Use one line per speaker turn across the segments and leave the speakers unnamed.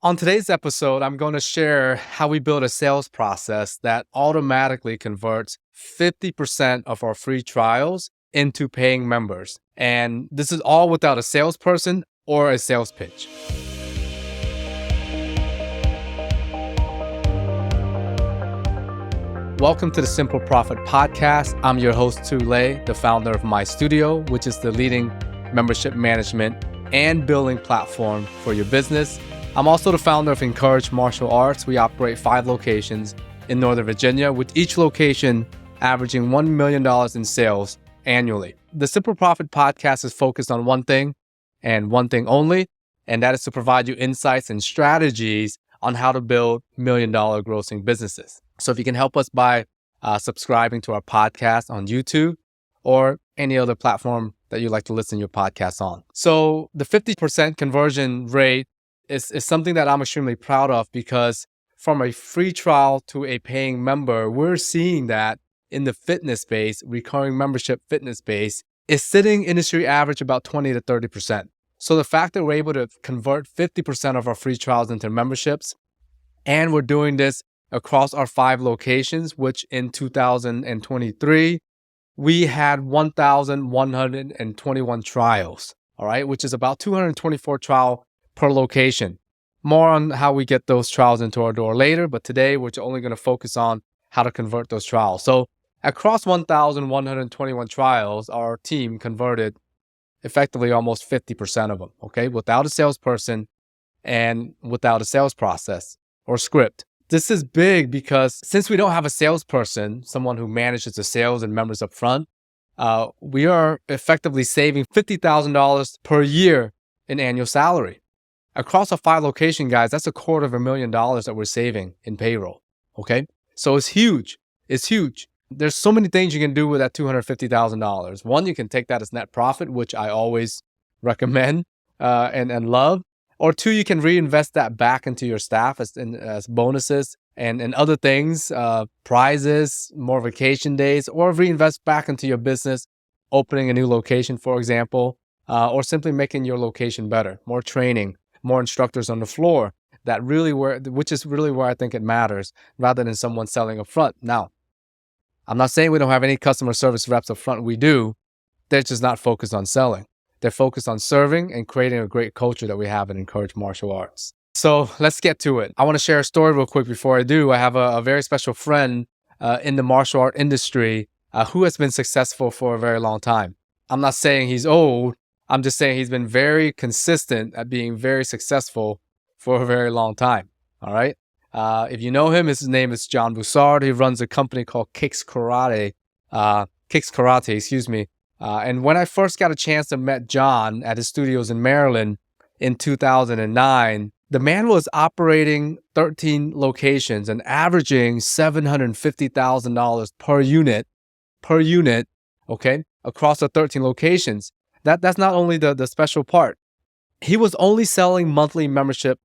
On today's episode, I'm going to share how we build a sales process that automatically converts 50% of our free trials into paying members. And this is all without a salesperson or a sales pitch. Welcome to the Simple Profit Podcast. I'm your host, Tu Le, the founder of My Studio, which is the leading membership management and billing platform for your business. I'm also the founder of Encourage Martial Arts. We operate 5 locations in Northern Virginia, with each location averaging $1 million in sales annually. The Simple Profit Podcast is focused on one thing and one thing only, and that is to provide you insights and strategies on how to build $1 million grossing businesses. So if you can help us by subscribing to our podcast on YouTube or any other platform that you like to listen to your podcast on. So the 50% conversion rate is something that I'm extremely proud of, because from a free trial to a paying member, we're seeing that in the fitness space, recurring membership fitness space, is sitting industry average about 20 to 30%. So the fact that we're able to convert 50% of our free trials into memberships, and we're doing this across our 5 locations, which in 2023, we had 1,121 trials, all right, which is about 224 trials per location. More on how we get those trials into our door later, but today we're only going to focus on how to convert those trials. So across 1,121 trials, our team converted effectively almost 50% of them, okay, without a salesperson and without a sales process or script. This is big because since we don't have a salesperson, someone who manages the sales and members up front, we are effectively saving $50,000 per year in annual salary. Across our 5 location, guys, that's $250,000 that we're saving in payroll, okay? So it's huge. It's huge. There's so many things you can do with that $250,000. One, you can take that as net profit, which I always recommend and love. Or 2, you can reinvest that back into your staff as bonuses and other things, prizes, more vacation days, or reinvest back into your business, opening a new location, for example, or simply making your location better, more training, more instructors on the floor, which is really where I think it matters, rather than someone selling up front. Now, I'm not saying we don't have any customer service reps up front. We do. They're just not focused on selling. They're focused on serving and creating a great culture that we have at Encourage Martial Arts. So let's get to it. I want to share a story real quick before I do. I have a very special friend in the martial art industry who has been successful for a very long time. I'm not saying he's old. I'm just saying he's been very consistent at being very successful for a very long time. All right. If you know him, his name is John Bussard. He runs a company called Kicks Karate, and when I first got a chance to meet John at his studios in Maryland in 2009, the man was operating 13 locations and averaging $750,000 per unit, okay, across the 13 locations. That's not only the special part. He was only selling monthly membership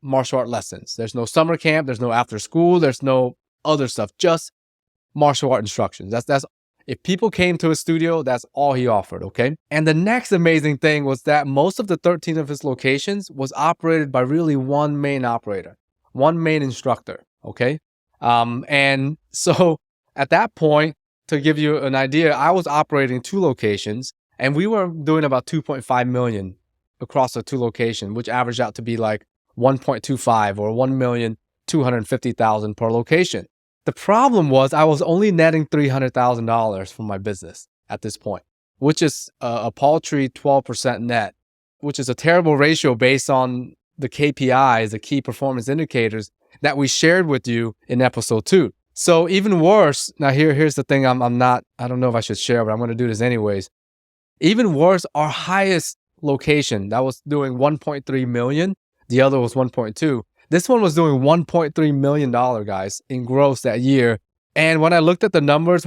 martial art lessons. There's no summer camp, there's no after school, there's no other stuff, just martial art instructions. That's if people came to his studio, that's all he offered, okay? And the next amazing thing was that most of the 13 of his locations was operated by really one main operator, one main instructor, okay? And so at that point, to give you an idea, I was operating 2 locations, and we were doing about 2.5 million across the 2 locations, which averaged out to be like 1.25 or 1,250,000 per location. The problem was I was only netting $300,000 from my business at this point, which is a paltry 12% net, which is a terrible ratio based on the KPIs, the key performance indicators that we shared with you in episode 2. So even worse, now here's the thing I don't know if I should share, but I'm going to do this anyways. Even worse, our highest location that was doing 1.3 million, the other was 1.2. This one was doing $1.3 million, guys, in gross that year. And when I looked at the numbers,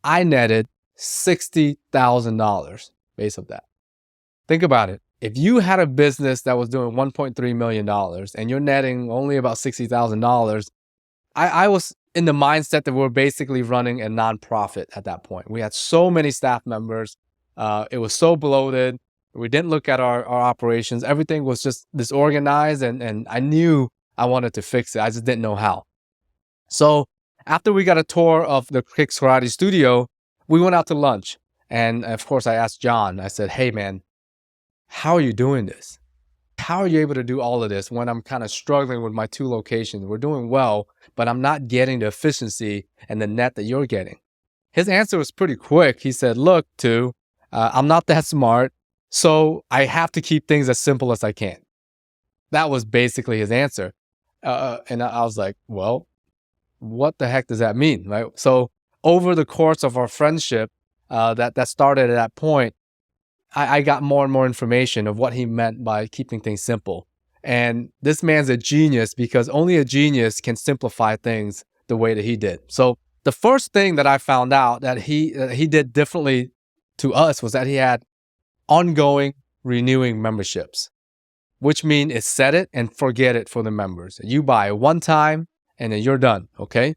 I netted $60,000 based on that. Think about it. If you had a business that was doing $1.3 million and you're netting only about $60,000, I was in the mindset that we're basically running a nonprofit at that point. We had so many staff members. It was so bloated. We didn't look at our operations. Everything was just disorganized, and I knew I wanted to fix it. I just didn't know how. So after we got a tour of the Kicks Karate studio, we went out to lunch. And of course, I asked John, I said, hey, man, how are you doing this? How are you able to do all of this when I'm kind of struggling with my 2 locations? We're doing well, but I'm not getting the efficiency and the net that you're getting. His answer was pretty quick. He said, look, I'm not that smart, so I have to keep things as simple as I can. That was basically his answer. And I was like, well, what the heck does that mean, right? So over the course of our friendship that started at that point, I got more and more information of what he meant by keeping things simple. And this man's a genius because only a genius can simplify things the way that he did. So the first thing that I found out that he did differently to us was that he had ongoing renewing memberships, which means it's set it and forget it for the members. You buy one time and then you're done, okay?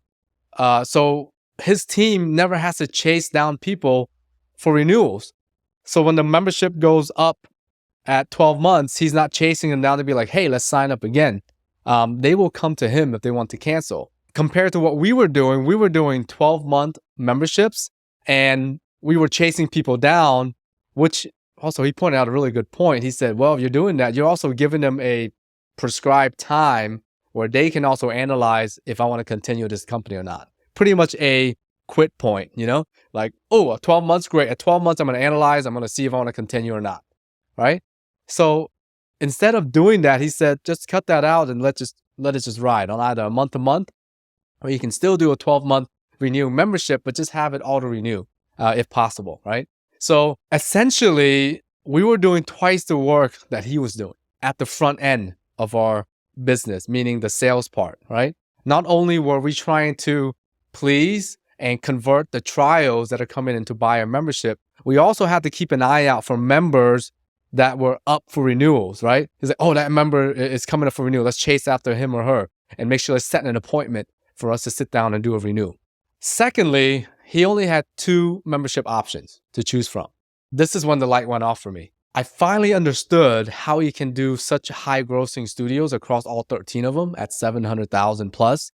So his team never has to chase down people for renewals. So when the membership goes up at 12 months, he's not chasing them down to be like, hey, let's sign up again. They will come to him if they want to cancel. Compared to what we were doing 12-month memberships, and we were chasing people down, which also he pointed out a really good point. He said, well, if you're doing that, you're also giving them a prescribed time where they can also analyze if I want to continue this company or not. Pretty much a quit point, like, oh, 12 months, great. At 12 months, I'm going to analyze. I'm going to see if I want to continue or not, right? So instead of doing that, he said, just cut that out and let it just ride on either a month to month, or you can still do a 12-month renew membership, but just have it auto-renew if possible, right? So essentially, we were doing twice the work that he was doing at the front end of our business, meaning the sales part, right? Not only were we trying to please and convert the trials that are coming in to buy a membership, we also had to keep an eye out for members that were up for renewals, right? He's like, oh, that member is coming up for renewal. Let's chase after him or her and make sure let's set an appointment for us to sit down and do a renew. Secondly, he only had 2 membership options to choose from. This is when the light went off for me. I finally understood how he can do such high grossing studios across all 13 of them at 700,000 plus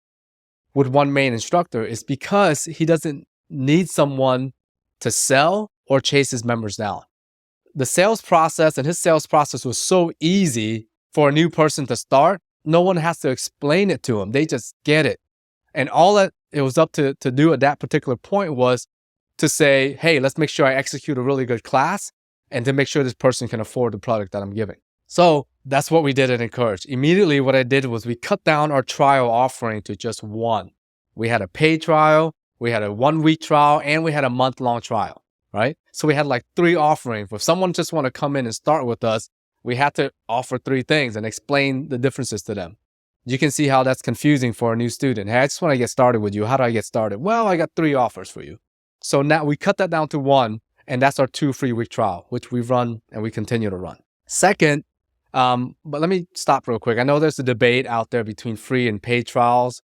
with one main instructor is because he doesn't need someone to sell or chase his members down. The sales process and his sales process was so easy for a new person to start. No one has to explain it to them. They just get it. And all that it was up to do at that particular point was to say, hey, let's make sure I execute a really good class and to make sure this person can afford the product that I'm giving. So that's what we did at Encourage. Immediately, what I did was we cut down our trial offering to just 1. We had a paid trial, we had a 1-week trial, and we had a month-long trial, right? So we had like 3 offerings. If someone just want to come in and start with us, we had to offer 3 things and explain the differences to them. You can see how that's confusing for a new student. Hey, I just want to get started with you. How do I get started? Well, I got 3 offers for you. So now we cut that down to 1, and that's our 2 free-week trial, which we run and we continue to run. Second, but let me stop real quick. I know there's a debate out there between free and paid trials.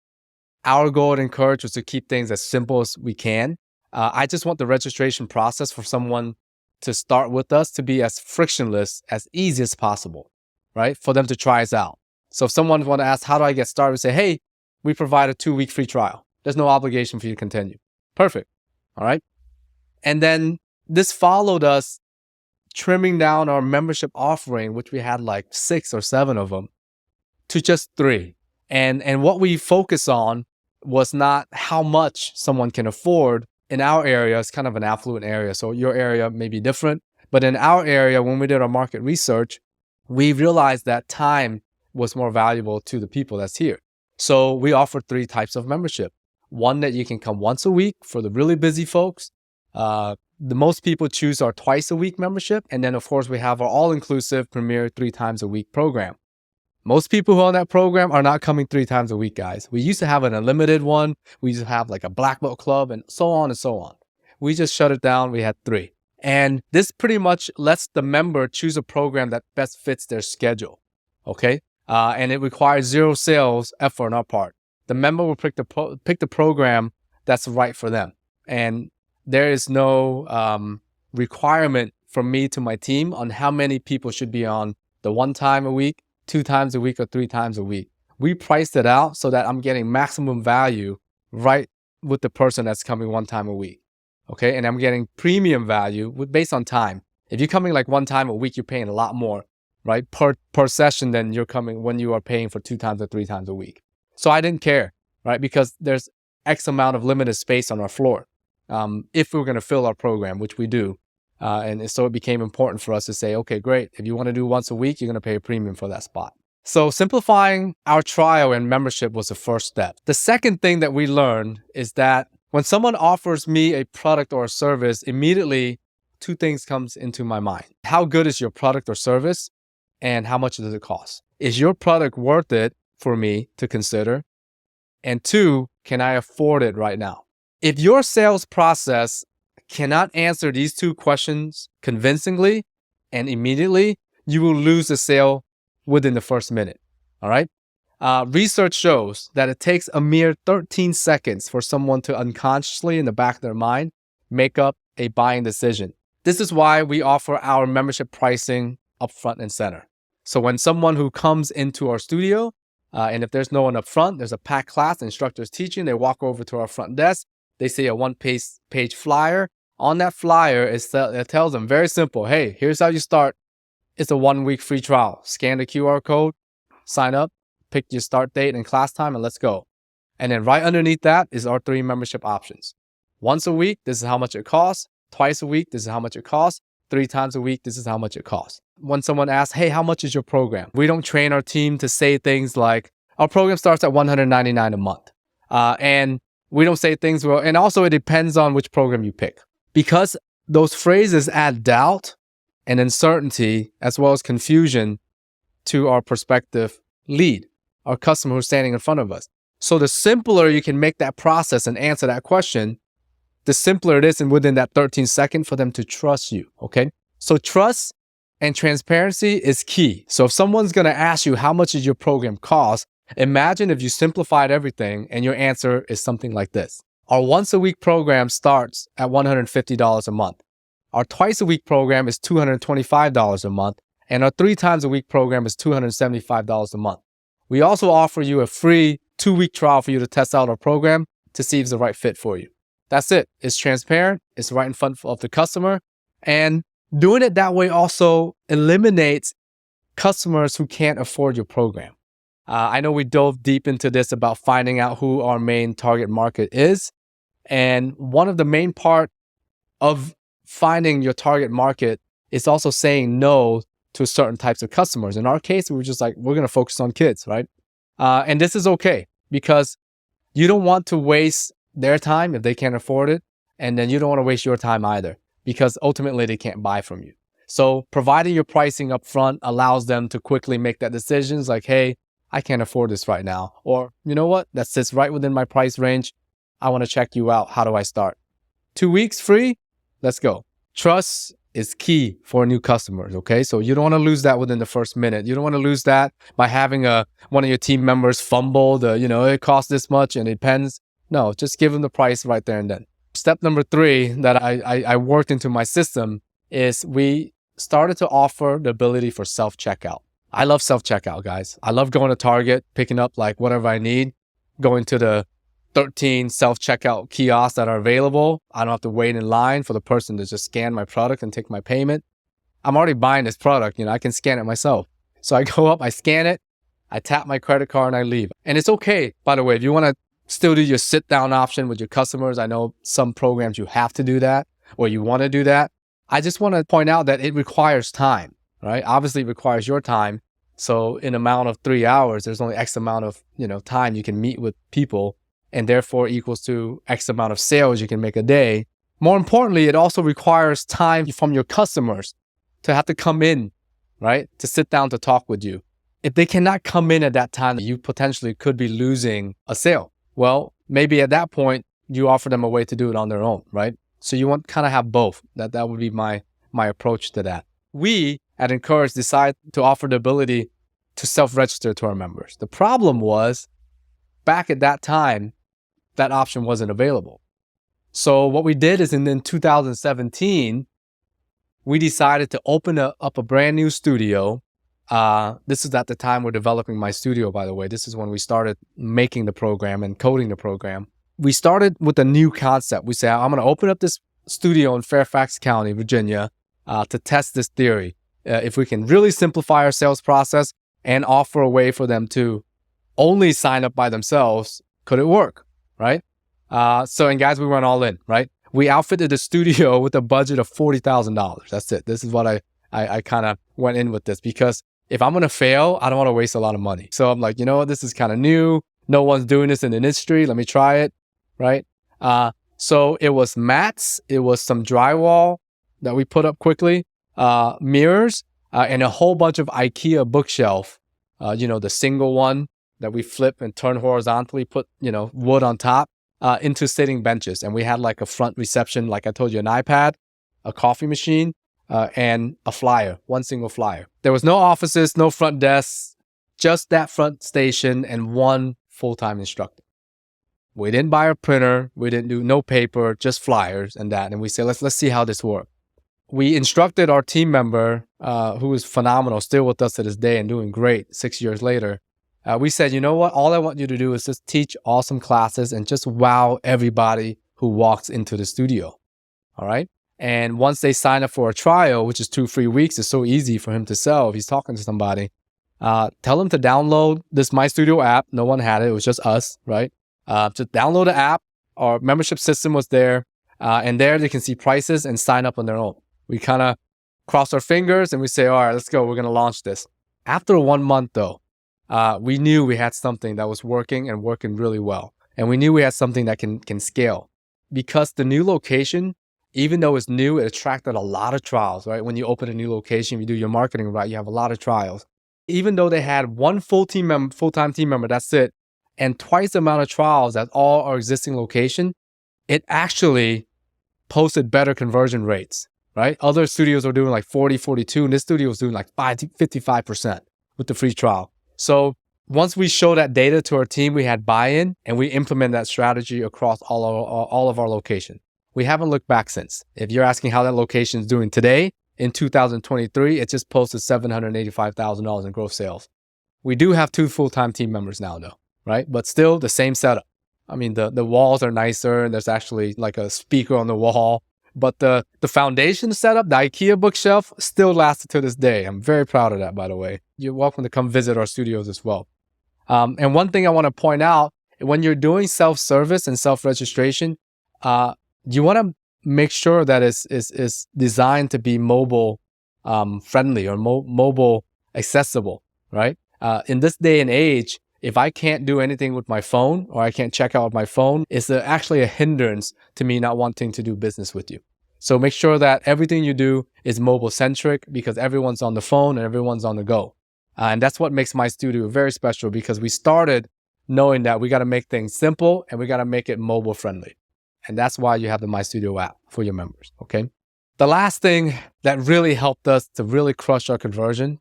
Our goal at Encourage was to keep things as simple as we can. I just want the registration process for someone to start with us to be as frictionless, as easy as possible, right? For them to try us out. So if someone want to ask, how do I get started? We say, hey, we provide a 2-week free trial. There's no obligation for you to continue. Perfect. All right. And then this followed us trimming down our membership offering, which we had like 6 or 7 of them, to just 3. And what we focus on was not how much someone can afford. In our area, it's kind of an affluent area. So your area may be different. But in our area, when we did our market research, we realized that time was more valuable to the people that's here. So we offered 3 types of membership. One that you can come once a week for the really busy folks. The most people choose our twice-a-week membership. And then, of course, we have our all-inclusive premier 3 times a week program. Most people who are on that program are not coming 3 times a week, guys. We used to have an unlimited one. We used to have like a black belt club and so on and so on. We just shut it down. We had 3. And this pretty much lets the member choose a program that best fits their schedule, okay? And it requires 0 sales effort on our part. The member will pick the program that's right for them. And there is no requirement from me to my team on how many people should be on the 1 time a week, 2 times a week, or 3 times a week. We priced it out so that I'm getting maximum value right with the person that's coming 1 time a week. Okay, and I'm getting premium value based on time. If you're coming like 1 time a week, you're paying a lot more, right, per session than you're coming when you are paying for 2 times or 3 times a week. So I didn't care, right, because there's X amount of limited space on our floor if we're going to fill our program, which we do. And so it became important for us to say, okay, great. If you want to do once a week, you're going to pay a premium for that spot. So simplifying our trial and membership was the first step. The second thing that we learned is that when someone offers me a product or a service, immediately 2 things comes into my mind. How good is your product or service, and how much does it cost? Is your product worth it for me to consider? And 2, can I afford it right now? If your sales process cannot answer these 2 questions convincingly and immediately, you will lose the sale within the first minute. All right? Research shows that it takes a mere 13 seconds for someone to unconsciously, in the back of their mind, make up a buying decision. This is why we offer our membership pricing up front and center. So when someone who comes into our studio, and if there's no one up front, there's a packed class, the instructor's teaching, they walk over to our front desk, they see a 1-page flyer. On that flyer, it tells them, very simple, hey, here's how you start. It's a 1-week free trial. Scan the QR code, sign up, pick your start date and class time, and let's go. And then right underneath that is our 3 membership options. Once a week, this is how much it costs. Twice a week, this is how much it costs. 3 times a week, this is how much it costs. When someone asks, hey, how much is your program? We don't train our team to say things like, our program starts at $199 a month. And we don't say things, well, and also it depends on which program you pick. Because those phrases add doubt and uncertainty as well as confusion to our prospective lead, our customer who's standing in front of us. So the simpler you can make that process and answer that question, the simpler it is and within that 13 seconds for them to trust you, okay? So trust and transparency is key. So if someone's going to ask you how much does your program cost, imagine if you simplified everything and your answer is something like this. Our once-a-week program starts at $150 a month. Our twice-a-week program is $225 a month. And our 3 times a week program is $275 a month. We also offer you a free 2-week trial for you to test out our program to see if it's the right fit for you. That's it. It's transparent. It's right in front of the customer. And doing it that way also eliminates customers who can't afford your program. I know we dove deep into this about finding out who our main target market is. And one of the main part of finding your target market is also saying no to certain types of customers. In our case, we were just like, we're going to focus on kids, right? And this is okay because you don't want to waste their time if they can't afford it. And then you don't want to waste your time either because ultimately they can't buy from you. So providing your pricing up front allows them to quickly make that decisions like, hey, I can't afford this right now. Or, you know what? That sits right within my price range. I want to check you out. How do I start? 2 weeks free? Let's go. Trust is key for new customers, okay? So you don't want to lose that within the first minute. You don't want to lose that by having one of your team members fumble it costs this much and it depends. No, just give them the price right there and then. Step number 3 that I worked into my system is we started to offer the ability for self-checkout. I love self-checkout, guys. I love going to Target, picking up like whatever I need, going to the 13 self-checkout kiosks that are available. I don't have to wait in line for the person to just scan my product and take my payment. I'm already buying this product, I can scan it myself. So I go up, I scan it, I tap my credit card and I leave. And it's okay, by the way, if you want to still do your sit down option with your customers. I know some programs you have to do that or you want to do that. I just want to point out that it requires time, right? Obviously it requires your time. So in amount of 3 hours, there's only X amount of, time you can meet with people and therefore equals to X amount of sales you can make a day. More importantly, it also requires time from your customers to have to come in, right? To sit down to talk with you. If they cannot come in at that time, you potentially could be losing a sale. Well, maybe at that point, you offer them a way to do it on their own, right? So you want to kind of have both. That would be my approach to that. We at Encourage decided to offer the ability to self-register to our members. The problem was, back at that time, that option wasn't available. So what we did is in 2017, we decided to open up a brand new studio. This is at the time we're developing my studio, by the way. This is when we started making the program and coding the program. We started with a new concept. We said, I'm going to open up this studio in Fairfax County, Virginia, to test this theory. If we can really simplify our sales process and offer a way for them to only sign up by themselves, could it work, right? And guys, we went all in, right? We outfitted the studio with a budget of $40,000. That's it. This is what I kind of went in with this, because if I'm going to fail, I don't want to waste a lot of money. So I'm like, you know what? This is kind of new. No one's doing this in the industry. Let me try it, right? So it was mats. It was some drywall that we put up quickly, mirrors, and a whole bunch of IKEA bookshelf, the single one that we flip and turn horizontally, put, wood on top, into sitting benches. And we had like a front reception, like I told you, an iPad, a coffee machine, and a flyer, one single flyer. There was no offices, no front desks, just that front station and one full-time instructor. We didn't buy a printer. We didn't do no paper, just flyers and that. And we said, let's see how this works. We instructed our team member, who is phenomenal, still with us to this day and doing great 6 years later. We said, you know what? All I want you to do is just teach awesome classes and just wow everybody who walks into the studio. All right. And once they sign up for a trial, which is 2 free weeks, it's so easy for him to sell if he's talking to somebody. Tell him to download this My Studio app. No one had it. It was just us, right? Just download the app. Our membership system was there. And there they can see prices and sign up on their own. We kind of cross our fingers and we say, all right, let's go. We're going to launch this. After 1 month, though, we knew we had something that was working and working really well. And we knew we had something that can scale. Because the new location, even though it's new, it attracted a lot of trials, right? When you open a new location, you do your marketing right, you have a lot of trials. Even though they had one full-time team member, that's it, and twice the amount of trials at all our existing location, it actually posted better conversion rates, right? Other studios were doing like 40, 42, and this studio was doing like 55% with the free trial. So once we show that data to our team, we had buy-in and we implement that strategy across all of our locations. We haven't looked back since. If you're asking how that location is doing today, in 2023, it just posted $785,000 in gross sales. We do have 2 full-time team members now, though, right? But still the same setup. I mean, the walls are nicer and there's actually like a speaker on the wall. But the foundation setup, the IKEA bookshelf, still lasted to this day. I'm very proud of that, by the way. You're welcome to come visit our studios as well. And one thing I want to point out, when you're doing self-service and self-registration, you want to make sure that it's designed to be mobile friendly or mobile accessible, right? In this day and age, if I can't do anything with my phone or I can't check out with my phone, it's actually a hindrance to me not wanting to do business with you. So make sure that everything you do is mobile centric, because everyone's on the phone and everyone's on the go. And that's what makes my studio very special, because we started knowing that we got to make things simple and we got to make it mobile friendly. And that's why you have the My Studio app for your members, okay? The last thing that really helped us to really crush our conversion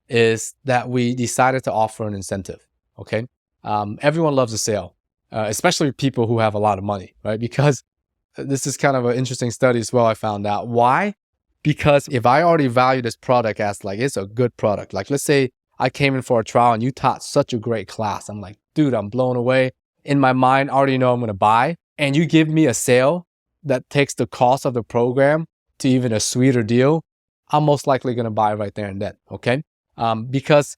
is that we decided to offer an incentive, okay? Everyone loves a sale, especially people who have a lot of money, right? Because this is kind of an interesting study as well, I found out. Why? Because if I already value this product as like, it's a good product. Like, let's say I came in for a trial and you taught such a great class. I'm like, dude, I'm blown away. In my mind, I already know I'm going to buy. And you give me a sale that takes the cost of the program to even a sweeter deal, I'm most likely going to buy right there and then, okay? Because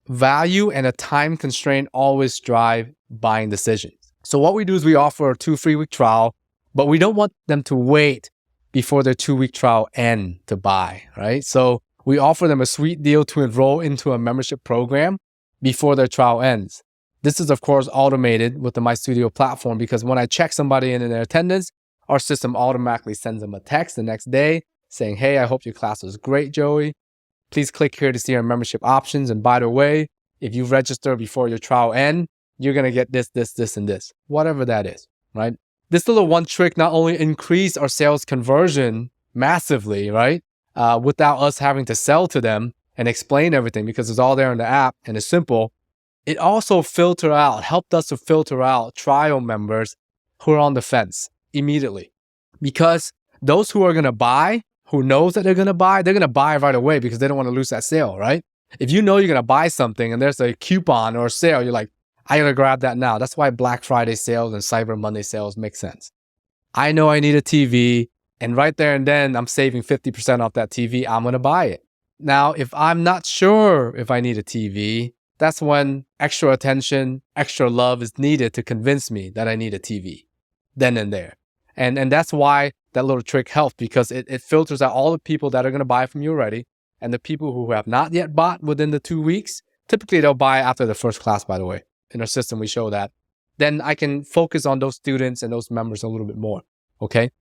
value and a time constraint always drive buying decisions. So what we do is we offer a 2 free week trial, but we don't want them to wait before their 2-week trial end to buy, right? So we offer them a sweet deal to enroll into a membership program before their trial ends. This is, of course, automated with the My Studio platform, because when I check somebody in their attendance, our system automatically sends them a text the next day saying, hey, I hope your class was great, Joey. Please click here to see our membership options. And by the way, if you register before your trial end, you're going to get this, this, this, and this, whatever that is, right? This little one trick not only increased our sales conversion massively, right? Without us having to sell to them and explain everything, because it's all there in the app and it's simple. It also helped us to filter out trial members who are on the fence immediately. Because those who are going to buy who knows that they're going to buy, they're going to buy right away because they don't want to lose that sale, right? If you know you're going to buy something and there's a coupon or a sale, you're like, I got to grab that now. That's why Black Friday sales and Cyber Monday sales make sense. I know I need a TV, and right there and then I'm saving 50% off that TV. I'm going to buy it. Now, if I'm not sure if I need a TV, that's when extra attention, extra love is needed to convince me that I need a TV then and there. And that's why that little trick helps, because it filters out all the people that are going to buy from you already, and the people who have not yet bought within the 2 weeks. Typically, they'll buy after the first class, by the way. In our system, we show that. Then I can focus on those students and those members a little bit more, okay?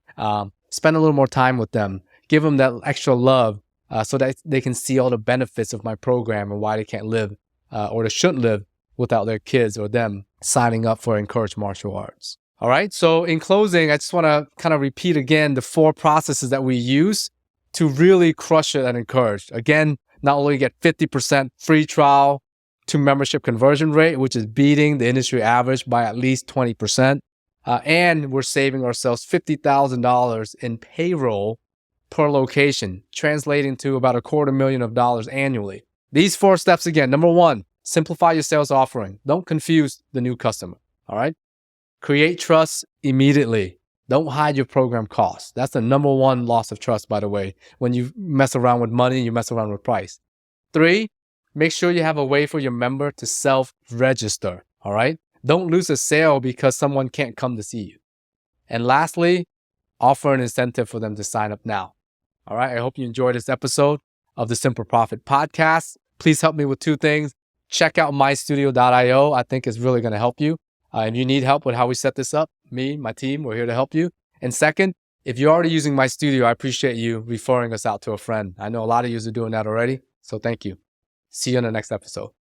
Spend a little more time with them. Give them that extra love so that they can see all the benefits of my program and why they can't live or they shouldn't live without their kids or them signing up for Encourage Martial Arts. All right, so in closing, I just want to kind of repeat again the 4 processes that we use to really crush it at Encourage. Again, not only get 50% free trial to membership conversion rate, which is beating the industry average by at least 20%, and we're saving ourselves $50,000 in payroll per location, translating to about $250,000 annually. These 4 steps again. Number 1, simplify your sales offering. Don't confuse the new customer, all right? Create trust immediately. Don't hide your program costs. That's the number 1 loss of trust, by the way, when you mess around with money, you mess around with price. 3, make sure you have a way for your member to self-register, all right? Don't lose a sale because someone can't come to see you. And lastly, offer an incentive for them to sign up now. All right, I hope you enjoyed this episode of the Simple Profit Podcast. Please help me with 2 things. Check out mystudio.io. I think it's really going to help you. If you need help with how we set this up, me, my team, we're here to help you. And second, if you're already using my studio, I appreciate you referring us out to a friend. I know a lot of you are doing that already, so thank you. See you in the next episode.